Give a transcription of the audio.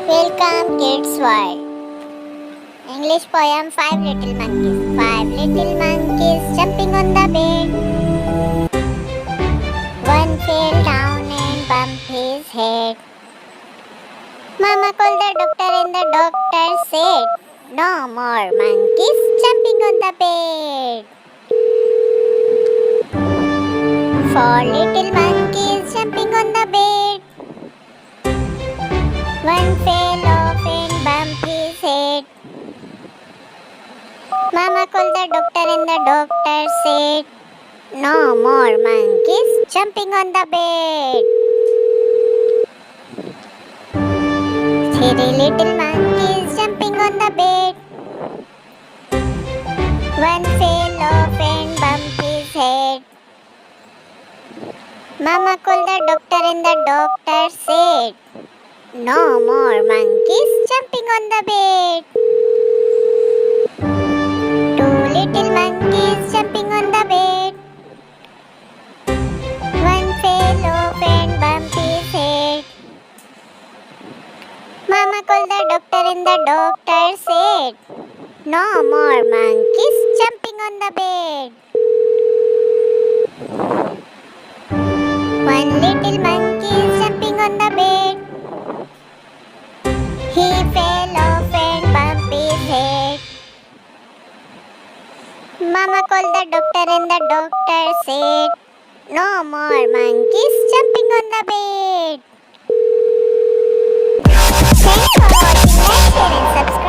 Welcome Kids World. English poem Five Little Monkeys. Five little monkeys jumping on the bed. One fell down and bumped his head. Mama called the doctor and the doctor said, "No more monkeys jumping on the bed." Four little monkeys jumping on the bed. One fell off and bumped his head. Mama called the doctor and the doctor said, "No more monkeys jumping on the bed." Three little monkeys jumping on the bed. One fell off and bumped his head. Mama called the doctor and the doctor said, "No more monkeys jumping on the bed." Two little monkeys jumping on the bed. One fell off and bumped his head. Mama called the doctor and the doctor said, "No more monkeys jumping on the bed." One little monkey is jumping on the bed. He fell off and bumped his head. Mama called the doctor and the doctor said, "No more monkeys jumping on the bed." Thanks for watching. Like, share and subscribe.